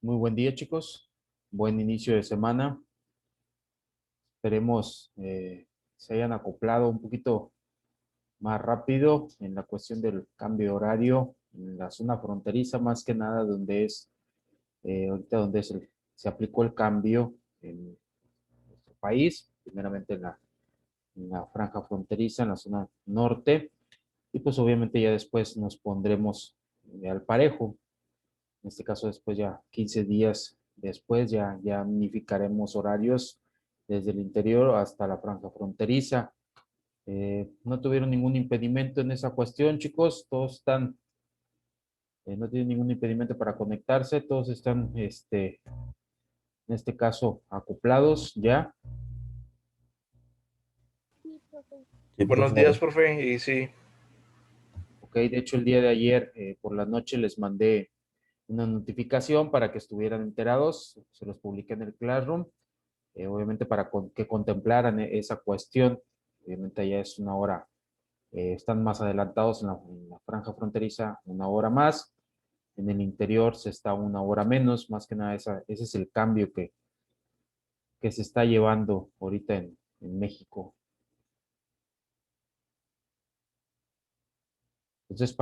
Muy buen día, chicos. Buen inicio de semana. Esperemos se hayan acoplado un poquito más rápido en la cuestión del cambio de horario en la zona fronteriza, más que nada donde es ahorita donde se aplicó el cambio en nuestro país, primeramente en la franja fronteriza, en la zona norte, y pues obviamente ya después nos pondremos al parejo. En este caso, después ya 15 días después, ya unificaremos horarios desde el interior hasta la franja fronteriza. No tuvieron ningún impedimento en esa cuestión, chicos. Todos están, no tienen ningún impedimento para conectarse. Todos están, en este caso, acoplados ya. Sí, Buenos profe. días, profe. Y sí, Ok, de hecho, el día de ayer por la noche les mandé una notificación para que estuvieran enterados. Se los publiqué en el Classroom. Obviamente para que contemplaran esa cuestión. Obviamente ya es una hora, están más adelantados en la franja fronteriza una hora más, en el interior se está una hora menos, más que nada ese es el cambio que se está llevando ahorita en México. Entonces,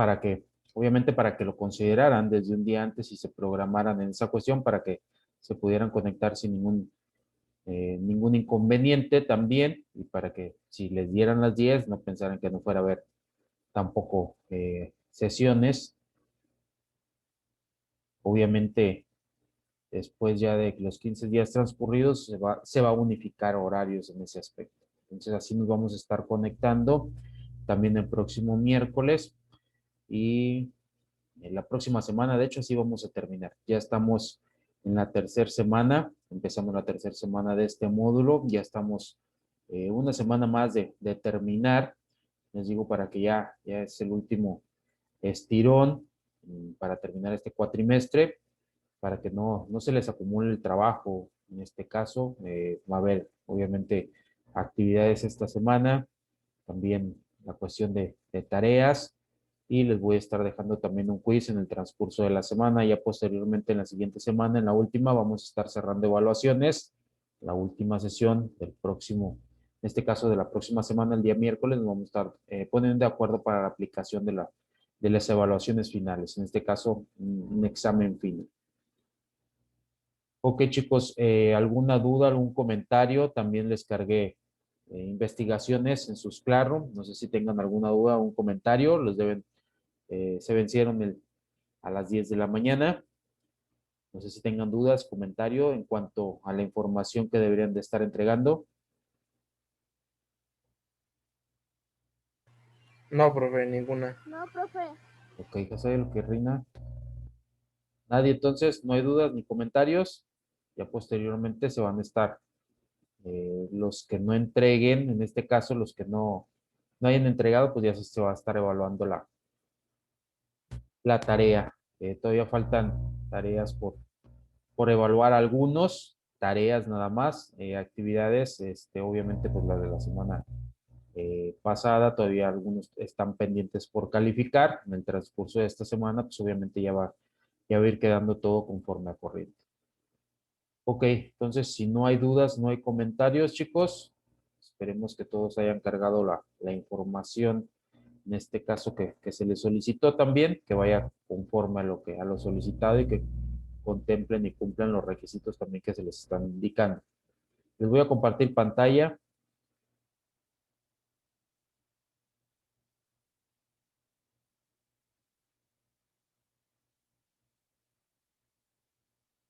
obviamente para que lo consideraran desde un día antes y se programaran en esa cuestión para que se pudieran conectar sin ningún inconveniente también, y para que si les dieran las 10 no pensaran que no fuera a haber tampoco sesiones. Obviamente, después ya de los 15 días transcurridos, se va a unificar horarios en ese aspecto. Entonces, así nos vamos a estar conectando también el próximo miércoles y en la próxima semana, de hecho, así vamos a terminar. Ya estamos en la tercera semana, empezamos la tercera semana de este módulo, ya estamos una semana más de terminar, les digo, para que ya es el último estirón para terminar este cuatrimestre, para que no se les acumule el trabajo. En este caso, va a haber, obviamente, actividades esta semana, también la cuestión de tareas, y les voy a estar dejando también un quiz en el transcurso de la semana. Ya posteriormente, en la siguiente semana, en la última, vamos a estar cerrando evaluaciones. La última sesión del próximo, en este caso de la próxima semana, el día miércoles, nos vamos a estar poniendo de acuerdo para la aplicación de las evaluaciones finales. En este caso, un examen final. Ok, chicos, ¿alguna duda, algún comentario? También les cargué investigaciones en sus Classroom. No sé si tengan alguna duda o un comentario. Se vencieron a las 10 de la mañana. No sé si tengan dudas, comentario en cuanto a la información que deberían de estar entregando. no, profe, ninguna. No, profe. Ok, José, lo que Rina. Nadie, entonces, no hay dudas ni comentarios. Ya posteriormente se van a estar los que no entreguen, en este caso, los que no hayan entregado, pues ya se va a estar evaluando la tarea. Todavía faltan tareas por evaluar algunos, tareas nada más, actividades, obviamente pues la de la semana pasada, todavía algunos están pendientes por calificar. En el transcurso de esta semana, pues obviamente ya va a ir quedando todo conforme a corriente. Ok, entonces si no hay dudas, no hay comentarios, chicos, esperemos que todos hayan cargado la información, en este caso que se les solicitó también, que vaya conforme a lo solicitado y que contemplen y cumplan los requisitos también que se les están indicando. Les voy a compartir pantalla.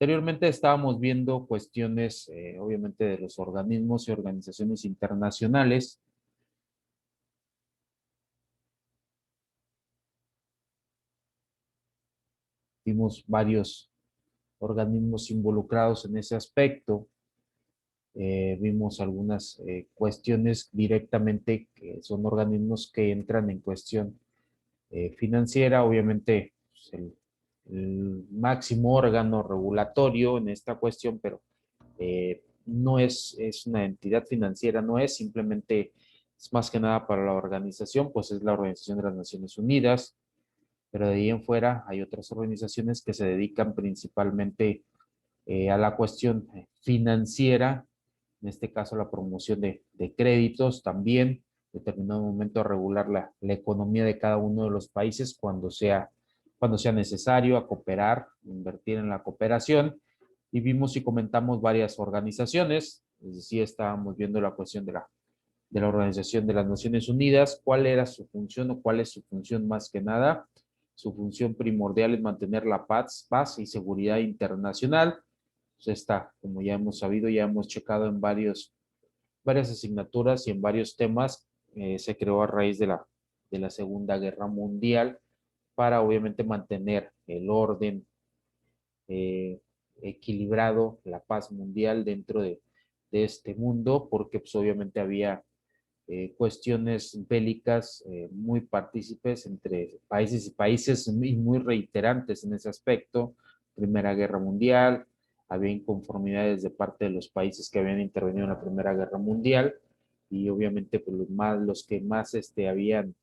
Anteriormente estábamos viendo cuestiones, obviamente, de los organismos y organizaciones internacionales. Vimos varios organismos involucrados en ese aspecto. Vimos algunas cuestiones directamente que son organismos que entran en cuestión financiera. Obviamente, pues, el máximo órgano regulatorio en esta cuestión, pero no es una entidad financiera, no es simplemente, es más que nada para la organización, pues es la Organización de las Naciones Unidas, pero de ahí en fuera hay otras organizaciones que se dedican principalmente a la cuestión financiera, en este caso la promoción de créditos también, en determinado momento a regular la economía de cada uno de los países cuando sea necesario, a cooperar, invertir en la cooperación. Y vimos y comentamos varias organizaciones, es decir, estábamos viendo la cuestión de la Organización de las Naciones Unidas, cuál era su función o cuál es su función más que nada. Su función primordial es mantener la paz y seguridad internacional. Pues esta, como ya hemos sabido, ya hemos checado en varias asignaturas y en varios temas, se creó a raíz de la Segunda Guerra Mundial para obviamente mantener el orden eh, equilibrado, la paz mundial dentro de este mundo, porque pues obviamente había cuestiones bélicas muy partícipes entre países y países y muy reiterantes en ese aspecto. Primera Guerra Mundial, había inconformidades de parte de los países que habían intervenido en la Primera Guerra Mundial y obviamente pues, los que más habían,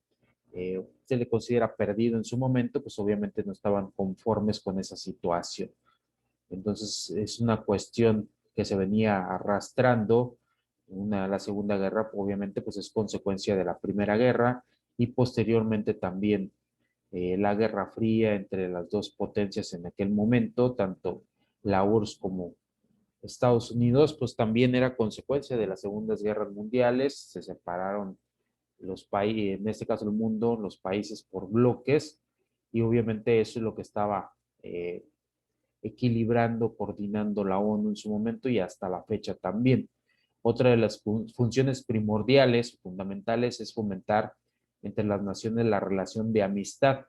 se le considera perdido en su momento, pues obviamente no estaban conformes con esa situación. Entonces es una cuestión que se venía arrastrando. La Segunda Guerra obviamente pues es consecuencia de la Primera Guerra y posteriormente también la Guerra Fría entre las dos potencias en aquel momento, tanto la URSS como Estados Unidos, pues también era consecuencia de las segundas guerras mundiales. Se separaron los países, en este caso el mundo, los países por bloques, y obviamente eso es lo que estaba equilibrando, coordinando la ONU en su momento y hasta la fecha también. Otra de las funciones primordiales, fundamentales, es fomentar entre las naciones la relación de amistad,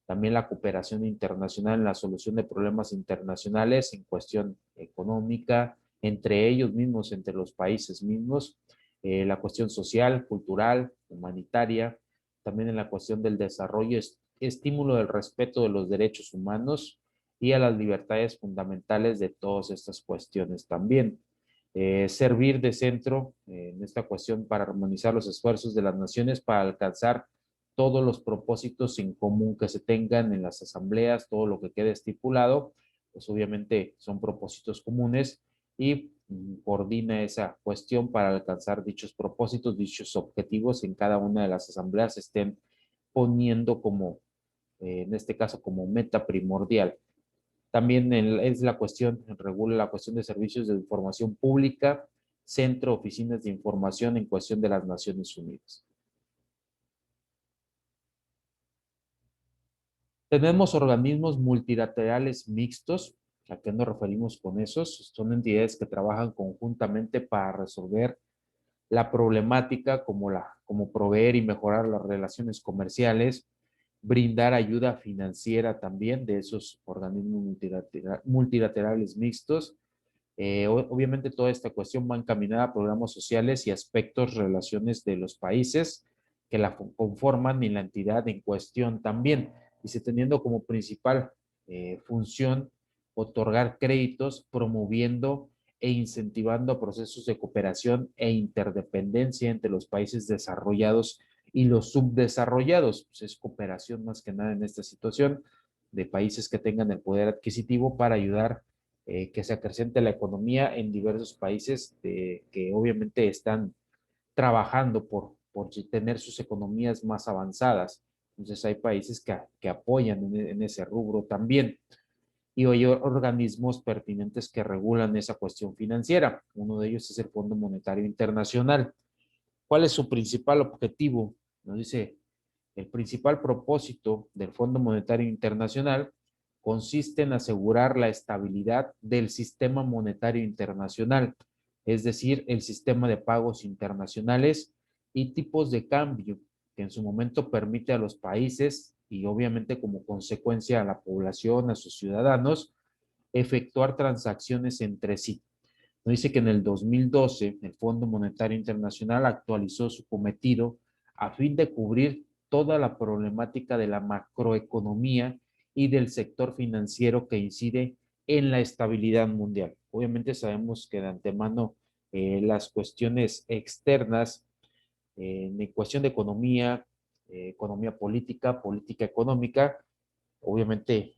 también la cooperación internacional en la solución de problemas internacionales en cuestión económica, entre ellos mismos, entre los países mismos, la cuestión social, cultural, humanitaria, también en la cuestión del desarrollo, estímulo del respeto de los derechos humanos y a las libertades fundamentales de todas estas cuestiones también. Servir de centro en esta cuestión para armonizar los esfuerzos de las naciones para alcanzar todos los propósitos en común que se tengan en las asambleas, todo lo que quede estipulado, pues obviamente son propósitos comunes y coordina esa cuestión para alcanzar dichos propósitos, dichos objetivos en cada una de las asambleas se estén poniendo como, en este caso, como meta primordial. También es la cuestión, regula la cuestión de servicios de información pública, centro, oficinas de información en cuestión de las Naciones Unidas. Tenemos organismos multilaterales mixtos. ¿A qué nos referimos con esos? Son entidades que trabajan conjuntamente para resolver la problemática como proveer y mejorar las relaciones comerciales, brindar ayuda financiera también de esos organismos multilaterales mixtos. Obviamente toda esta cuestión va encaminada a programas sociales y aspectos, relaciones de los países que la conforman y la entidad en cuestión también, y se teniendo como principal función otorgar créditos, promoviendo e incentivando procesos de cooperación e interdependencia entre los países desarrollados y los subdesarrollados. Pues es cooperación más que nada en esta situación de países que tengan el poder adquisitivo para ayudar que se acreciente la economía en diversos países que obviamente están trabajando por tener sus economías más avanzadas. Entonces hay países que apoyan en ese rubro también. Y hay organismos pertinentes que regulan esa cuestión financiera. Uno de ellos es el Fondo Monetario Internacional. ¿Cuál es su principal objetivo? Nos dice, el principal propósito del Fondo Monetario Internacional consiste en asegurar la estabilidad del sistema monetario internacional, es decir, el sistema de pagos internacionales y tipos de cambio que en su momento permite a los países y obviamente como consecuencia a la población, a sus ciudadanos, efectuar transacciones entre sí. Nos dice que en el 2012 el Fondo Monetario Internacional actualizó su cometido a fin de cubrir toda la problemática de la macroeconomía y del sector financiero que incide en la estabilidad mundial. Obviamente sabemos que de antemano las cuestiones externas en cuestión de economía, economía política, política económica, obviamente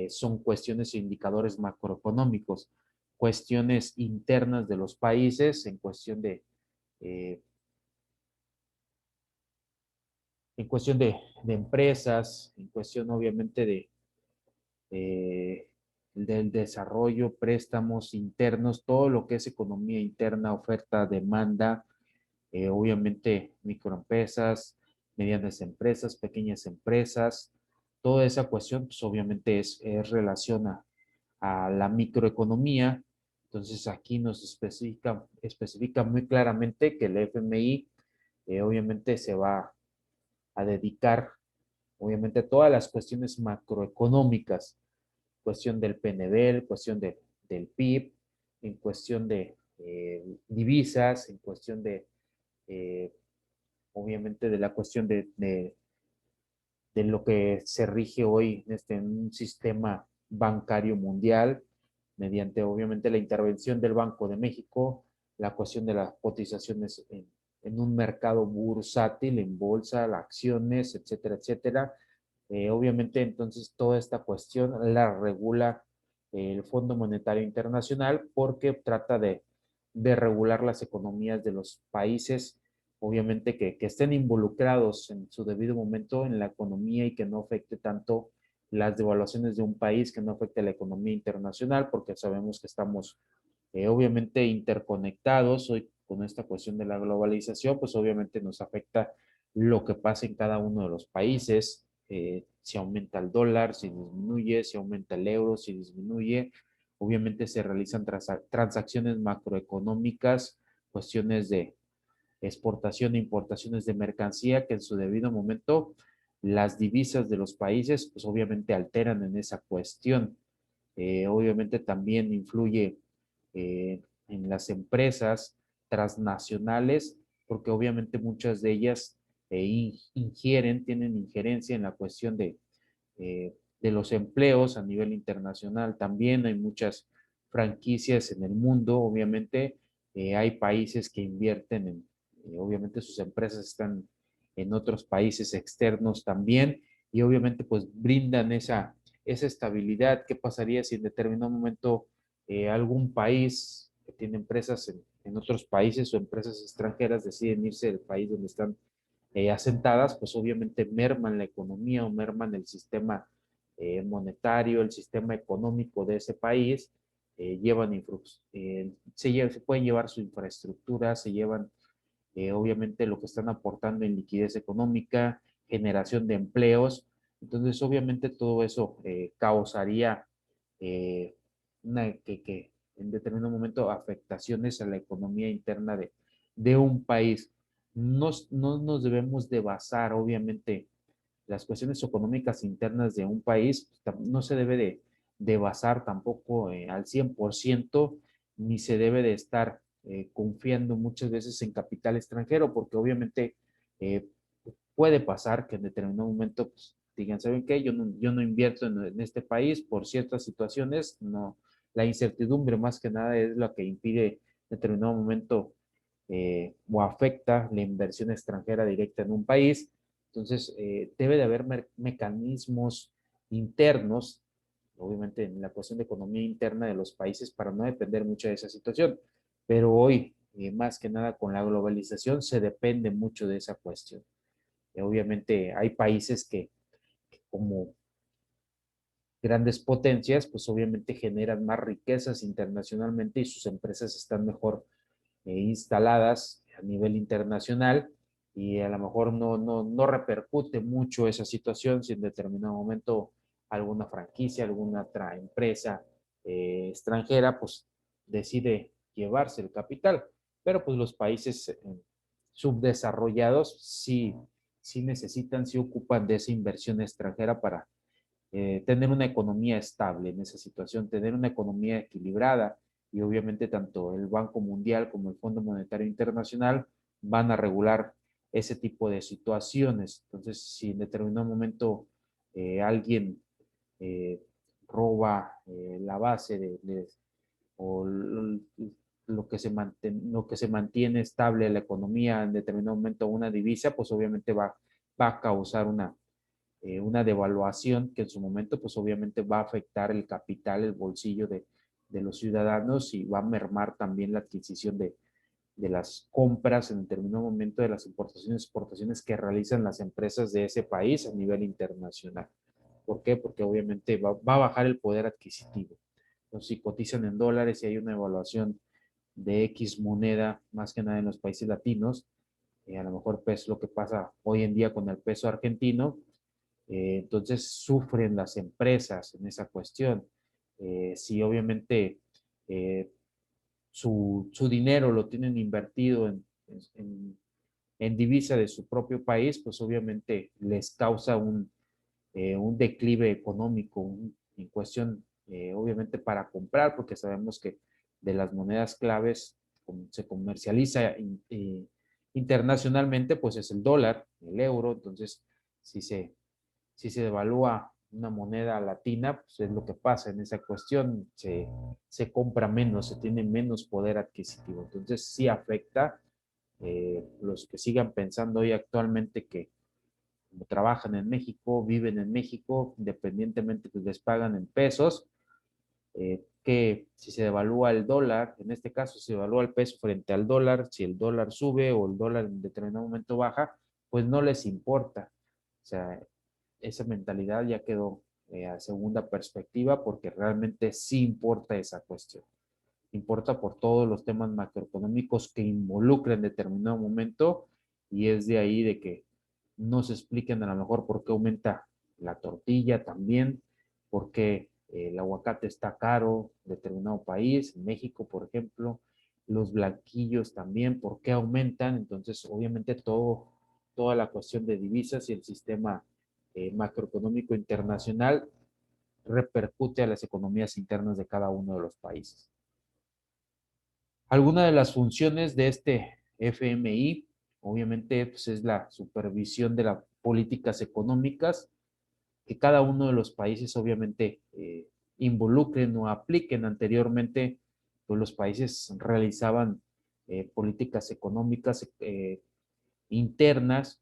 son cuestiones e indicadores macroeconómicos, cuestiones internas de los países eh, en cuestión de empresas, en cuestión obviamente eh, del desarrollo, préstamos internos, todo lo que es economía interna, oferta, demanda, obviamente microempresas, medianas empresas, pequeñas empresas, toda esa cuestión, pues obviamente es relación a la microeconomía. Entonces aquí nos especifica muy claramente que el FMI obviamente se va a dedicar, obviamente, a todas las cuestiones macroeconómicas, cuestión del PNB, cuestión del PIB, en cuestión de divisas, en cuestión eh, obviamente, de la cuestión de lo que se rige hoy en un sistema bancario mundial, mediante obviamente la intervención del Banco de México, la cuestión de las cotizaciones en un mercado bursátil, en bolsa, acciones, etcétera, etcétera. Obviamente, entonces, toda esta cuestión la regula el Fondo Monetario Internacional porque trata de regular las economías de los países, obviamente que estén involucrados en su debido momento en la economía y que no afecte tanto las devaluaciones de un país, que no afecte la economía internacional, porque sabemos que estamos obviamente interconectados hoy con esta cuestión de la globalización, pues obviamente nos afecta lo que pasa en cada uno de los países, si aumenta el dólar, si disminuye, si aumenta el euro, si disminuye. Obviamente se realizan transacciones macroeconómicas, cuestiones de exportación e importaciones de mercancía que en su debido momento las divisas de los países pues obviamente alteran en esa cuestión. Obviamente también influye en las empresas transnacionales porque obviamente muchas de ellas tienen injerencia en la cuestión de los empleos a nivel internacional. También hay muchas franquicias en el mundo, obviamente hay países que invierten obviamente sus empresas están en otros países externos también y obviamente pues brindan esa estabilidad. ¿Qué pasaría si en determinado momento algún país que tiene empresas en otros países o empresas extranjeras deciden irse del país donde están asentadas? Pues obviamente merman la economía o merman el sistema monetario, el sistema económico de ese país, se pueden llevar su infraestructura, se llevan obviamente lo que están aportando en liquidez económica, generación de empleos. Entonces, obviamente todo eso causaría eh, que en determinado momento afectaciones a la economía interna de un país. No nos debemos de basar, obviamente, las cuestiones económicas internas de un país, no se debe de basar tampoco al 100%, ni se debe de estar confiando muchas veces en capital extranjero, porque obviamente eh, puede pasar que en determinado momento pues, digan, ¿saben qué? Yo no invierto en este país por ciertas situaciones, no, la incertidumbre más que nada es lo que impide en determinado momento o afecta la inversión extranjera directa en un país. Entonces, debe de haber mecanismos internos, obviamente en la cuestión de economía interna de los países, para no depender mucho de esa situación. Pero hoy, más que nada con la globalización, se depende mucho de esa cuestión. Obviamente hay países que como grandes potencias, pues obviamente generan más riquezas internacionalmente y sus empresas están mejor instaladas a nivel internacional y a lo mejor no repercute mucho esa situación si en determinado momento alguna franquicia, alguna otra empresa extranjera, pues decide llevarse el capital. Pero pues los países subdesarrollados sí necesitan, sí ocupan de esa inversión extranjera para tener una economía estable en esa situación, tener una economía equilibrada y obviamente tanto el Banco Mundial como el Fondo Monetario Internacional van a regular ese tipo de situaciones. Entonces, si en determinado momento alguien eh, roba la base o lo que se mantiene estable la economía en determinado momento una divisa, pues obviamente va a causar una devaluación que en su momento pues obviamente va a afectar el capital, el bolsillo de los ciudadanos y va a mermar también la adquisición de las compras en determinado momento de las importaciones y exportaciones que realizan las empresas de ese país a nivel internacional. ¿Por qué? Porque obviamente va a bajar el poder adquisitivo. Entonces, si cotizan en dólares y hay una evaluación de X moneda, más que nada en los países latinos, a lo mejor pues lo que pasa hoy en día con el peso argentino, entonces sufren las empresas en esa cuestión. Si obviamente eh, su dinero lo tienen invertido en divisa de su propio país, pues obviamente les causa un declive económico en cuestión, obviamente para comprar, porque sabemos que de las monedas claves se comercializa internacionalmente, pues es el dólar, el euro, entonces si se, si se devalúa una moneda latina, pues es lo que pasa en esa cuestión, se compra menos, se tiene menos poder adquisitivo, entonces sí afecta los que sigan pensando hoy actualmente que como trabajan en México, viven en México, independientemente que les pagan en pesos, que si se devalúa el dólar, en este caso se devalúa el peso frente al dólar, si el dólar sube o el dólar en determinado momento baja, pues no les importa. O sea, esa mentalidad ya quedó a segunda perspectiva porque realmente sí importa esa cuestión. Importa por todos los temas macroeconómicos que involucran en determinado momento y es de ahí de que no se expliquen a lo mejor por qué aumenta la tortilla también, por qué el aguacate está caro en determinado país, en México, por ejemplo, los blanquillos también, por qué aumentan. Entonces, obviamente, toda la cuestión de divisas y el sistema macroeconómico internacional repercute a las economías internas de cada uno de los países. Alguna de las funciones de este FMI, obviamente, pues es la supervisión de las políticas económicas que cada uno de los países, obviamente, involucren o apliquen. Anteriormente, pues los países realizaban políticas económicas internas,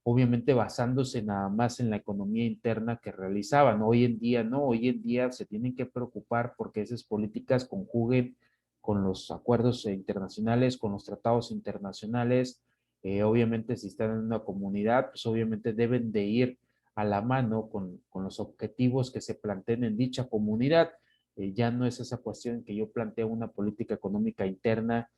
obviamente basándose nada más en la economía interna que realizaban. Hoy en día no, hoy en día se tienen que preocupar porque esas políticas conjuguen con los acuerdos internacionales, con los tratados internacionales. Obviamente si están en una comunidad, pues obviamente deben de ir a la mano con los objetivos que se planteen en dicha comunidad. Ya no es esa cuestión que yo planteo una política económica interna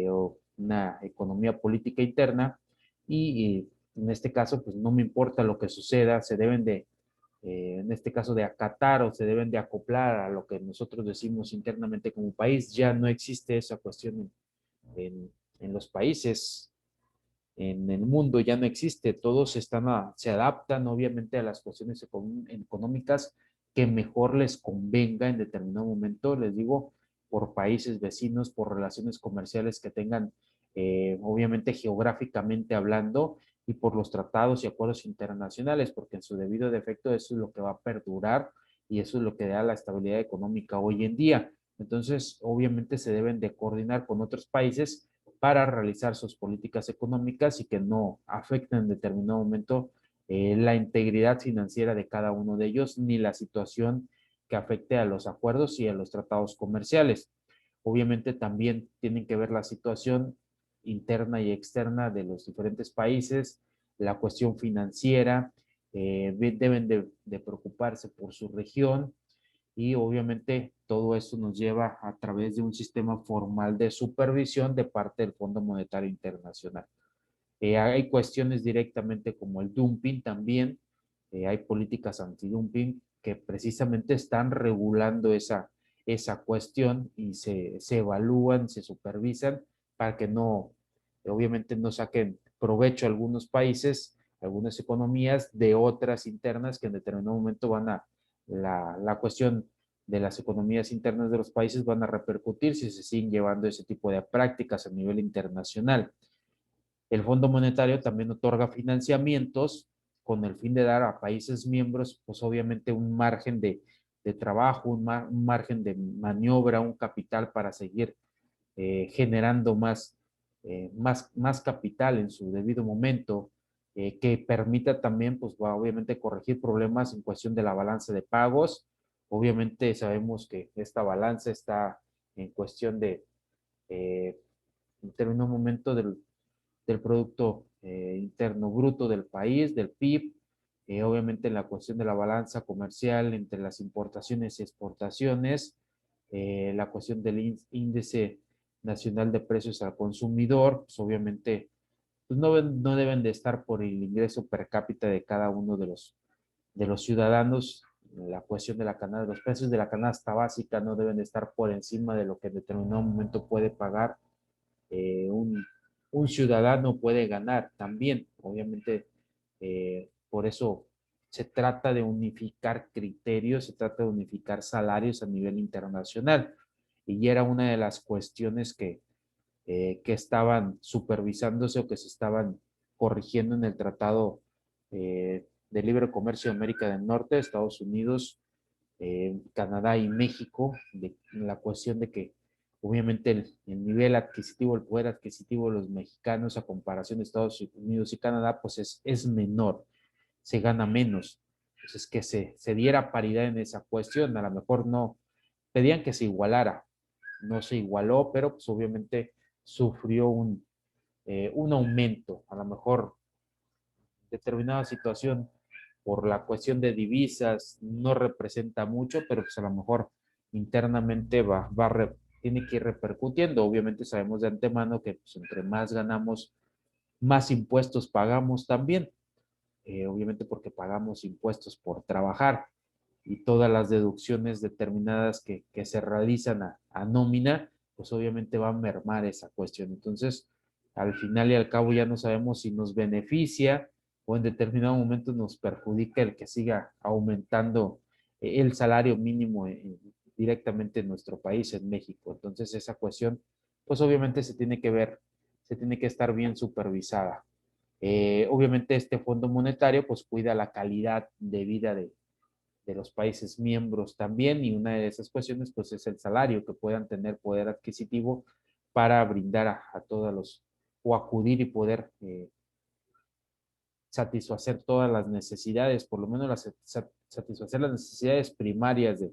o una economía política interna y en este caso, pues no me importa lo que suceda, se deben de, en este caso, de acatar o se deben de acoplar a lo que nosotros decimos internamente como país. Ya no existe esa cuestión en los países, en el mundo ya no existe. Todos se adaptan obviamente a las cuestiones económicas que mejor les convenga en determinado momento, les digo, por países vecinos, por relaciones comerciales que tengan, obviamente geográficamente hablando, y por los tratados y acuerdos internacionales, porque en su debido defecto eso es lo que va a perdurar y eso es lo que da la estabilidad económica hoy en día. Entonces, obviamente se deben de coordinar con otros países para realizar sus políticas económicas y que no afecten en determinado momento la integridad financiera de cada uno de ellos, ni la situación que afecte a los acuerdos y a los tratados comerciales. Obviamente también tienen que ver la situación interna y externa de los diferentes países, la cuestión financiera, deben de preocuparse por su región y obviamente todo eso nos lleva a través de un sistema formal de supervisión de parte del Fondo Monetario Internacional. Hay cuestiones directamente como el dumping también, hay políticas antidumping que precisamente están regulando esa cuestión y se evalúan, se supervisan para que no, obviamente no saquen provecho algunos países, algunas economías de otras internas que en determinado momento la cuestión de las economías internas de los países van a repercutir si se siguen llevando ese tipo de prácticas a nivel internacional. El Fondo Monetario también otorga financiamientos con el fin de dar a países miembros, pues obviamente un margen de trabajo, un margen de maniobra, un capital para seguir generando más capital en su debido momento. que permita también, pues va obviamente corregir problemas en cuestión de la balanza de pagos. Obviamente sabemos que esta balanza está en cuestión de, en términos un momento del Producto Interno Bruto del país, del PIB, obviamente en la cuestión de la balanza comercial entre las importaciones y exportaciones, la cuestión del índice nacional de precios al consumidor, pues obviamente pues no deben de estar por el ingreso per cápita de cada uno de los ciudadanos. La cuestión de la canasta, los precios de la canasta básica no deben de estar por encima de lo que en determinado momento puede pagar eh, un, un ciudadano puede ganar también. Obviamente, por eso se trata de unificar criterios, se trata de unificar salarios a nivel internacional. Y era una de las cuestiones que estaban supervisándose o que se estaban corrigiendo en el Tratado de Libre Comercio de América del Norte, Estados Unidos, Canadá y México, de la cuestión de que obviamente el nivel adquisitivo, el poder adquisitivo de los mexicanos a comparación de Estados Unidos y Canadá, pues es menor, se gana menos. Entonces, que se diera paridad en esa cuestión, a lo mejor no, pedían que se igualara, no se igualó, pero pues obviamente sufrió un aumento, a lo mejor determinada situación por la cuestión de divisas no representa mucho, pero pues a lo mejor internamente tiene que ir repercutiendo. Obviamente sabemos de antemano que pues, entre más ganamos, más impuestos pagamos también. Obviamente porque pagamos impuestos por trabajar y todas las deducciones determinadas que se realizan a nómina, pues obviamente va a mermar esa cuestión. Entonces, al final y al cabo ya no sabemos si nos beneficia o en determinado momento nos perjudica el que siga aumentando el salario mínimo directamente en nuestro país, en México. Entonces, esa cuestión, pues obviamente se tiene que ver, se tiene que estar bien supervisada. Obviamente este Fondo Monetario pues cuida la calidad de vida de los países miembros también y una de esas cuestiones pues es el salario que puedan tener poder adquisitivo para brindar a todos los o acudir y poder satisfacer todas las necesidades, por lo menos satisfacer las necesidades primarias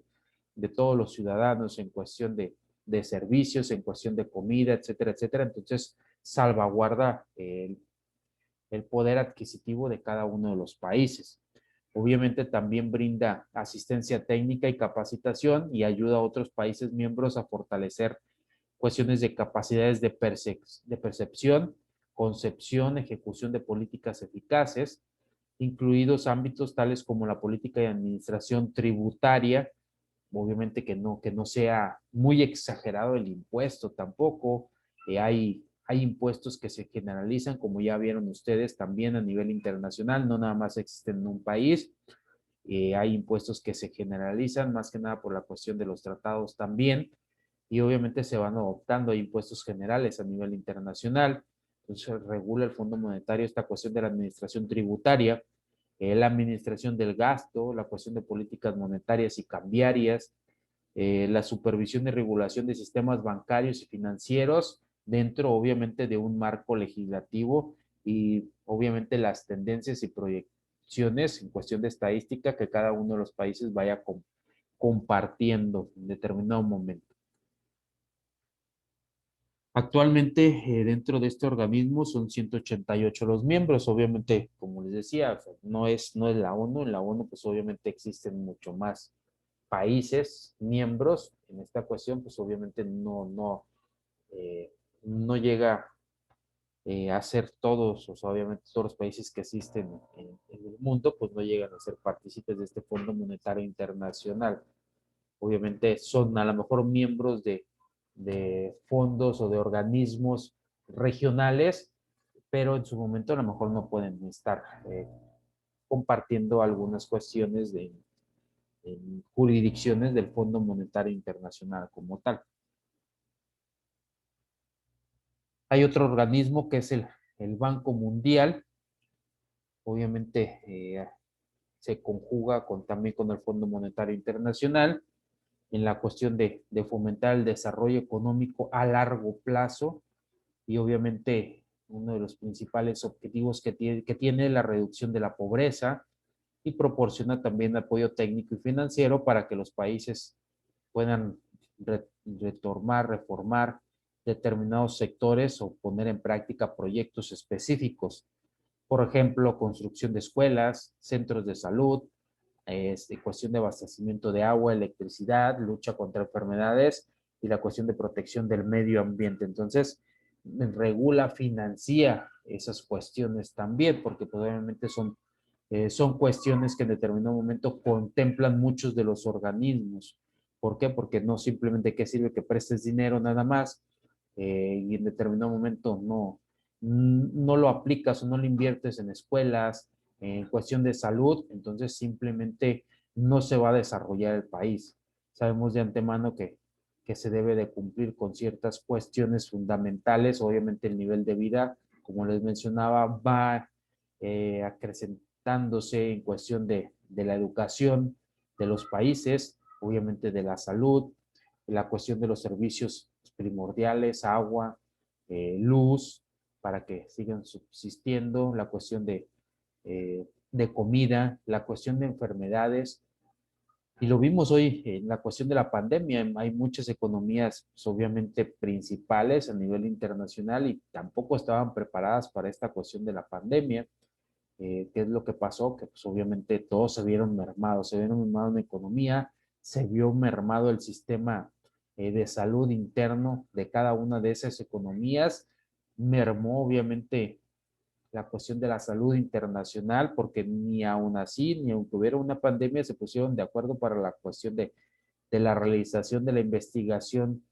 de todos los ciudadanos en cuestión de servicios, en cuestión de comida, etcétera, etcétera. Entonces salvaguarda el poder adquisitivo de cada uno de los países. Obviamente también brinda asistencia técnica y capacitación y ayuda a otros países miembros a fortalecer cuestiones de capacidades de percepción, concepción, ejecución de políticas eficaces, incluidos ámbitos tales como la política de administración tributaria, obviamente que no sea muy exagerado el impuesto tampoco. Hay impuestos que se generalizan, como ya vieron ustedes, también a nivel internacional, no nada más existen en un país. Hay impuestos que se generalizan, más que nada por la cuestión de los tratados también, y obviamente se van adoptando impuestos generales a nivel internacional. Entonces regula el Fondo Monetario esta cuestión de la administración tributaria, la administración del gasto, la cuestión de políticas monetarias y cambiarias, la supervisión y regulación de sistemas bancarios y financieros dentro, obviamente, de un marco legislativo y, obviamente, las tendencias y proyecciones en cuestión de estadística que cada uno de los países vaya compartiendo en determinado momento. Actualmente, dentro de este organismo son 188 los miembros. Obviamente, como les decía, no es la ONU. En la ONU, pues obviamente existen mucho más países miembros. En esta cuestión, pues obviamente eh, no llega a ser todos, o sea, obviamente todos los países que existen en el mundo, pues no llegan a ser partícipes de este Fondo Monetario Internacional. Obviamente son a lo mejor miembros de fondos o de organismos regionales, pero en su momento a lo mejor no pueden estar compartiendo algunas cuestiones en jurisdicciones del Fondo Monetario Internacional como tal. Hay otro organismo que es el Banco Mundial, obviamente se conjuga también con el Fondo Monetario Internacional en la cuestión de fomentar el desarrollo económico a largo plazo y obviamente uno de los principales objetivos que tiene la reducción de la pobreza y proporciona también apoyo técnico y financiero para que los países puedan reformar determinados sectores o poner en práctica proyectos específicos. Por ejemplo, construcción de escuelas, centros de salud, cuestión de abastecimiento de agua, electricidad, lucha contra enfermedades y la cuestión de protección del medio ambiente. Entonces, regula, financia esas cuestiones también, porque probablemente son cuestiones que en determinado momento contemplan muchos de los organismos. ¿Por qué? Porque no simplemente qué sirve que prestes dinero nada más y en determinado momento no lo aplicas o no lo inviertes en escuelas, en cuestión de salud, entonces simplemente no se va a desarrollar el país. Sabemos de antemano que se debe de cumplir con ciertas cuestiones fundamentales, obviamente el nivel de vida, como les mencionaba, va acrecentándose en cuestión de la educación de los países, obviamente de la salud, la cuestión de los servicios primordiales, agua, luz, para que sigan subsistiendo, la cuestión de comida, la cuestión de enfermedades. Y lo vimos hoy en la cuestión de la pandemia. Hay muchas economías, pues, obviamente, principales a nivel internacional y tampoco estaban preparadas para esta cuestión de la pandemia. ¿Qué es lo que pasó? Que pues obviamente todos se vieron mermados en la economía, se vio mermado el sistema de salud interno de cada una de esas economías, mermó obviamente la cuestión de la salud internacional, porque ni aún así, ni aunque hubiera una pandemia, se pusieron de acuerdo para la cuestión de la realización de la investigación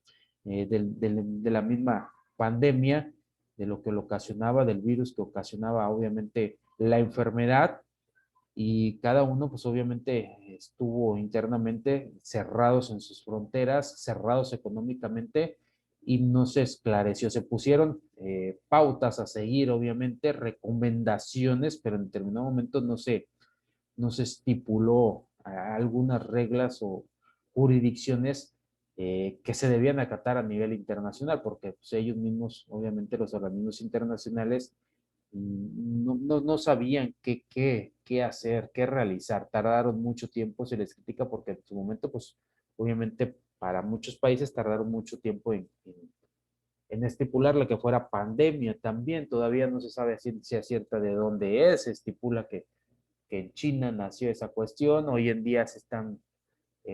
de la misma pandemia, de lo que lo ocasionaba, del virus que ocasionaba obviamente la enfermedad, y cada uno pues obviamente estuvo internamente cerrados en sus fronteras, cerrados económicamente y no se esclareció. Se pusieron pautas a seguir, obviamente, recomendaciones, pero en determinado momento no se estipuló algunas reglas o jurisdicciones que se debían acatar a nivel internacional, porque pues, ellos mismos, obviamente los organismos internacionales, no sabían qué hacer, qué realizar. Tardaron mucho tiempo, se les critica porque en su momento, pues obviamente para muchos países tardaron mucho tiempo en estipular lo que fuera pandemia también. Todavía no se sabe a ciencia cierta de dónde es. Se estipula que en China nació esa cuestión. Hoy en día se están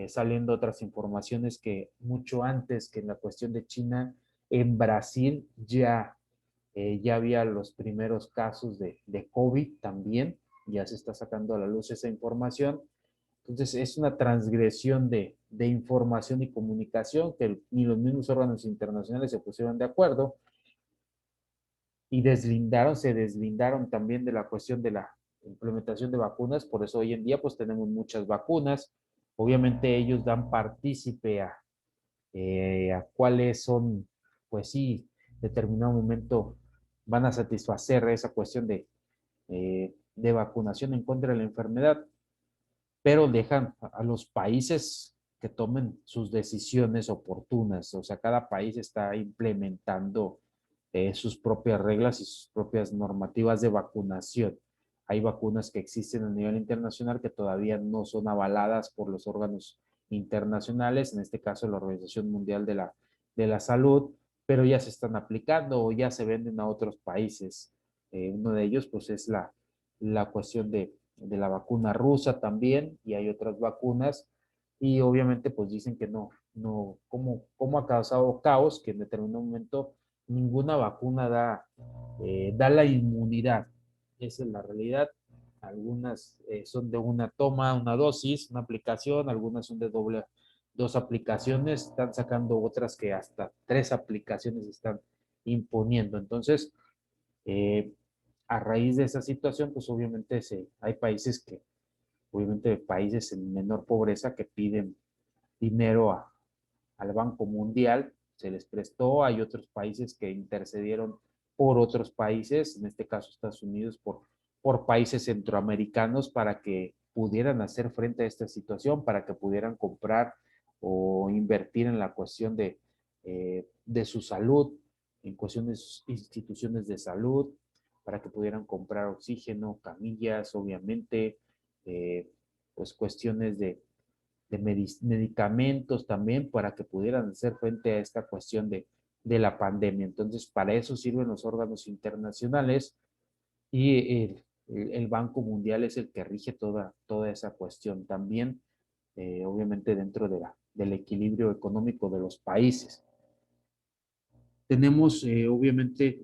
saliendo otras informaciones que mucho antes que en la cuestión de China, en Brasil ya había los primeros casos de COVID también, ya se está sacando a la luz esa información. Entonces es una transgresión de información y comunicación que ni los mismos órganos internacionales se pusieron de acuerdo y se deslindaron también de la cuestión de la implementación de vacunas. Por eso hoy en día pues tenemos muchas vacunas. Obviamente ellos dan partícipe a cuáles son, pues sí, determinado momento van a satisfacer esa cuestión de vacunación en contra de la enfermedad, pero dejan a los países que tomen sus decisiones oportunas. O sea, cada país está implementando sus propias reglas y sus propias normativas de vacunación. Hay vacunas que existen a nivel internacional que todavía no son avaladas por los órganos internacionales, en este caso la Organización Mundial de la Salud, pero ya se están aplicando o ya se venden a otros países. Uno de ellos, pues, es la cuestión de la vacuna rusa también, y hay otras vacunas, y obviamente pues dicen que cómo ha causado caos, que en determinado momento ninguna vacuna da la inmunidad. Esa es la realidad. Algunas son de una toma, una dosis, una aplicación, algunas son de dos aplicaciones, están sacando otras que hasta 3 aplicaciones están imponiendo. Entonces, eh, a raíz de esa situación, pues obviamente hay obviamente países en menor pobreza que piden dinero al Banco Mundial, se les prestó. Hay otros países que intercedieron por otros países, en este caso Estados Unidos, por países centroamericanos para que pudieran hacer frente a esta situación, para que pudieran comprar o invertir en la cuestión de su salud. en cuestiones, instituciones de salud, para que pudieran comprar oxígeno, camillas, obviamente, pues cuestiones de medicamentos también para que pudieran hacer frente a esta cuestión de la pandemia. Entonces, para eso sirven los órganos internacionales y el Banco Mundial es el que rige toda esa cuestión también, obviamente dentro del equilibrio económico de los países. Tenemos obviamente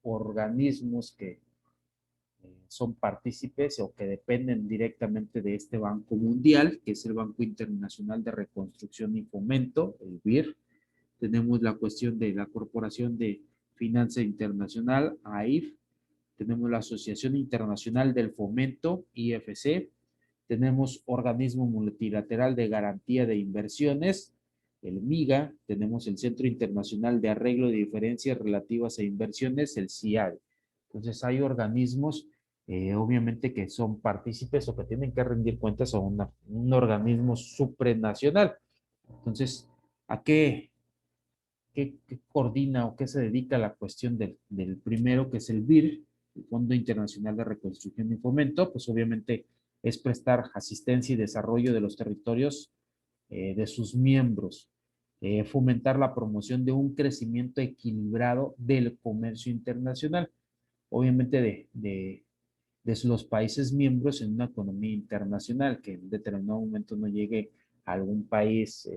organismos que son partícipes o que dependen directamente de este Banco Mundial, que es el Banco Internacional de Reconstrucción y Fomento, el BIR. Tenemos la cuestión de la Corporación de Finanza Internacional, AIF. Tenemos la Asociación Internacional del Fomento, IFC. Tenemos Organismo Multilateral de Garantía de Inversiones, el MIGA. Tenemos el Centro Internacional de Arreglo de Diferencias Relativas a Inversiones, el CIAD. Entonces hay organismos obviamente que son partícipes o que tienen que rendir cuentas a un organismo supranacional. Entonces, ¿a qué coordina o qué se dedica a la cuestión del primero, que es el BIR, el Fondo Internacional de Reconstrucción y Fomento? Pues obviamente es prestar asistencia y desarrollo de los territorios de sus miembros, fomentar la promoción de un crecimiento equilibrado del comercio internacional, obviamente de los países miembros en una economía internacional, que en determinado momento no llegue a algún país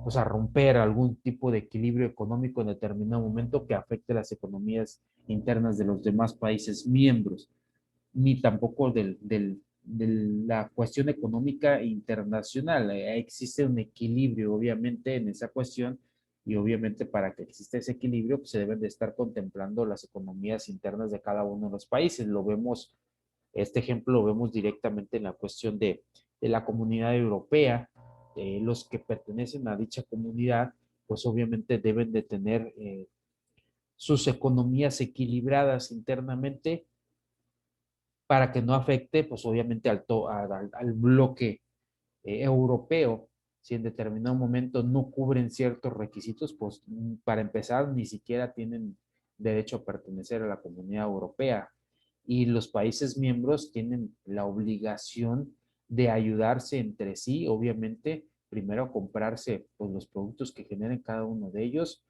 pues a romper algún tipo de equilibrio económico en determinado momento que afecte las economías internas de los demás países miembros, ni tampoco de la cuestión económica internacional. Existe un equilibrio, obviamente, en esa cuestión, y obviamente para que exista ese equilibrio, pues se deben de estar contemplando las economías internas de cada uno de los países. Lo vemos, este ejemplo lo vemos directamente en la cuestión de la comunidad europea. Los que pertenecen a dicha comunidad, pues obviamente deben de tener sus economías equilibradas internamente para que no afecte, pues obviamente al bloque europeo. Si en determinado momento no cubren ciertos requisitos, pues para empezar ni siquiera tienen derecho a pertenecer a la comunidad europea. Y los países miembros tienen la obligación de ayudarse entre sí, obviamente, primero comprarse pues, los productos que generen cada uno de ellos,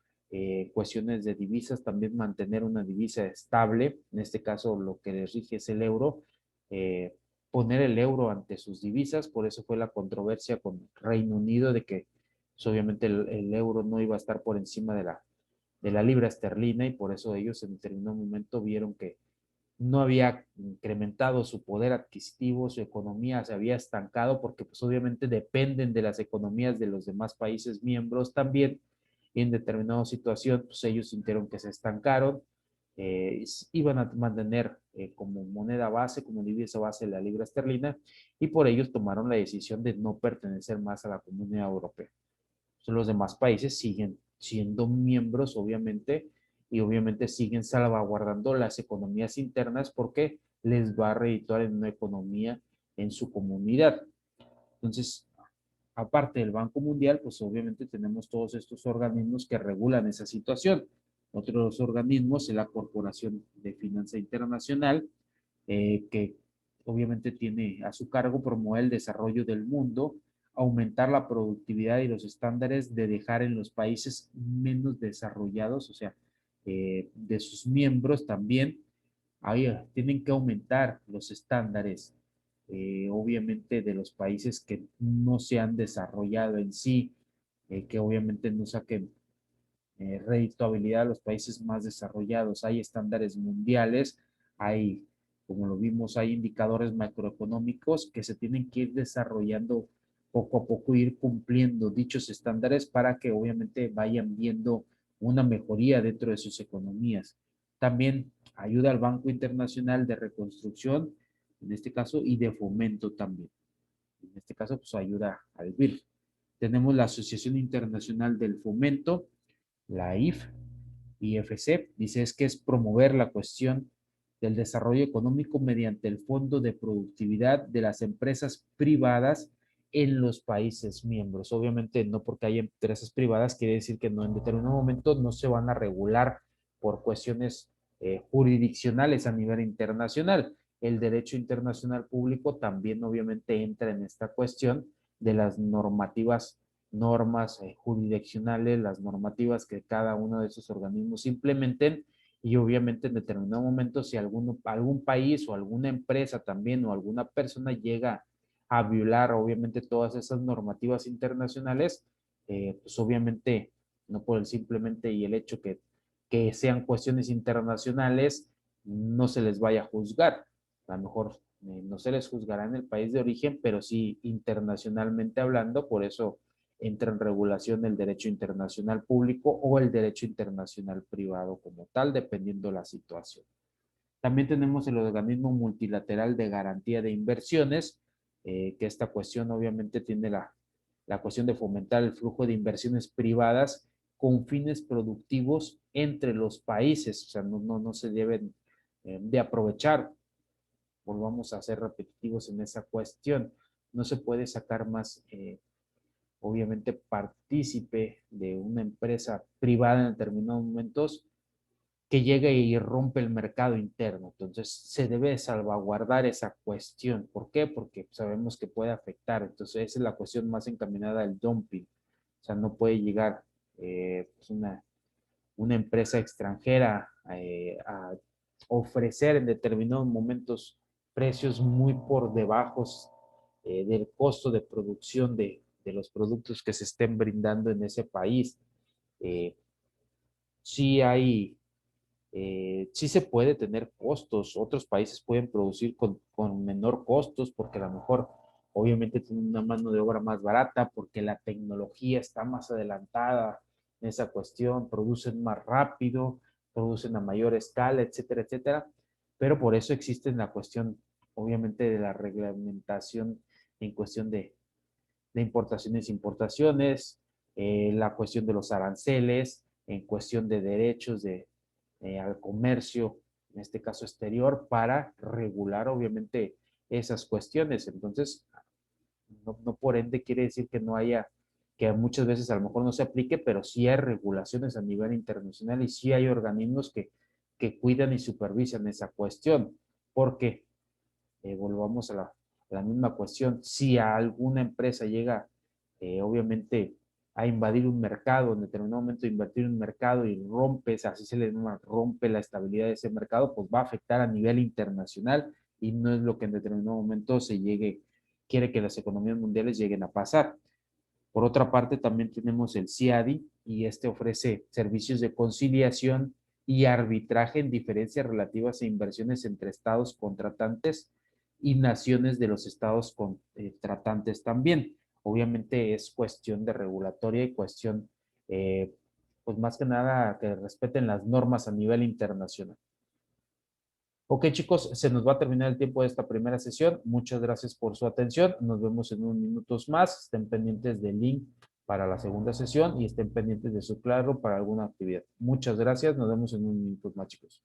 cuestiones de divisas, también mantener una divisa estable, en este caso lo que les rige es el euro, eh, poner el euro ante sus divisas. Por eso fue la controversia con Reino Unido de que pues, obviamente el euro no iba a estar por encima de la libra esterlina, y por eso ellos en determinado momento vieron que no había incrementado su poder adquisitivo, su economía se había estancado, porque pues obviamente dependen de las economías de los demás países miembros también, y en determinada situación pues ellos sintieron que se estancaron, iban a mantener como moneda base, como divisa base la libra esterlina, y por ellos tomaron la decisión de no pertenecer más a la Comunidad Europea. Entonces, los demás países siguen siendo miembros, obviamente, y obviamente siguen salvaguardando las economías internas porque les va a redituar en una economía en su comunidad. Entonces, aparte del Banco Mundial, pues obviamente tenemos todos estos organismos que regulan esa situación. Otros organismos es la Corporación de Finanza Internacional, que obviamente tiene a su cargo promover el desarrollo del mundo, aumentar la productividad y los estándares de dejar en los países menos desarrollados, o sea, de sus miembros también, ahí tienen que aumentar los estándares, obviamente, de los países que no se han desarrollado en sí, que obviamente no saquen redituabilidad a los países más desarrollados. Hay estándares mundiales, hay, como lo vimos, hay indicadores macroeconómicos que se tienen que ir desarrollando poco a poco, ir cumpliendo dichos estándares para que obviamente vayan viendo una mejoría dentro de sus economías. También ayuda al Banco Internacional de Reconstrucción, en este caso, y de Fomento también. En este caso, pues ayuda al BIR. Tenemos la Asociación Internacional del Fomento, la IFC, dice es que es promover la cuestión del desarrollo económico mediante el Fondo de Productividad de las empresas privadas en los países miembros. Obviamente no porque haya empresas privadas quiere decir que no en determinado momento no se van a regular por cuestiones jurisdiccionales a nivel internacional. El derecho internacional público también obviamente entra en esta cuestión de las normativas, normas jurisdiccionales, las normativas que cada uno de esos organismos implementen y obviamente en determinado momento si algún país o alguna empresa también o alguna persona llega a violar obviamente todas esas normativas internacionales, pues obviamente no por el simplemente y el hecho que sean cuestiones internacionales, no se les vaya a juzgar. A lo mejor no se les juzgará en el país de origen, pero sí internacionalmente hablando, por eso entra en regulación el derecho internacional público o el derecho internacional privado como tal, dependiendo la situación. También tenemos el organismo multilateral de garantía de inversiones, que esta cuestión obviamente tiene la cuestión de fomentar el flujo de inversiones privadas con fines productivos entre los países, o sea, no se deben de aprovechar, volvamos a ser repetitivos en esa cuestión, no se puede sacar más obviamente partícipe de una empresa privada en determinados momentos que llegue y rompe el mercado interno. Entonces, se debe salvaguardar esa cuestión. ¿Por qué? Porque sabemos que puede afectar. Entonces, esa es la cuestión más encaminada al dumping. O sea, no puede llegar pues una empresa extranjera a ofrecer en determinados momentos precios muy por debajo del costo de producción de los productos que se estén brindando en ese país. Eh, sí hay sí se puede tener costos. Otros países pueden producir con menor costos porque a lo mejor obviamente tienen una mano de obra más barata, porque la tecnología está más adelantada en esa cuestión, producen más rápido, producen a mayor escala, etcétera, etcétera. Pero por eso existe la cuestión, obviamente, de la reglamentación en cuestión de importaciones e importaciones, la cuestión de los aranceles, en cuestión de derechos al comercio, en este caso exterior, para regular obviamente esas cuestiones. Entonces, no por ende quiere decir que no haya, que muchas veces a lo mejor no se aplique, pero sí hay regulaciones a nivel internacional y sí hay organismos que cuidan y supervisan esa cuestión, porque volvamos a la misma cuestión, si a alguna empresa llega obviamente a invadir un mercado, en determinado momento invertir en un mercado y rompe, así se le llama, rompe la estabilidad de ese mercado, pues va a afectar a nivel internacional y no es lo que en determinado momento quiere que las economías mundiales lleguen a pasar. Por otra parte, también tenemos el CIADI y este ofrece servicios de conciliación y arbitraje en diferencias relativas a inversiones entre estados contratantes y naciones de los estados contratantes también. Obviamente es cuestión de regulatoria y cuestión, pues más que nada, que respeten las normas a nivel internacional. Ok, chicos, se nos va a terminar el tiempo de esta primera sesión. Muchas gracias por su atención. Nos vemos en unos minutos más. Estén pendientes del link para la segunda sesión y estén pendientes de su claro para alguna actividad. Muchas gracias. Nos vemos en unos minutos más, chicos.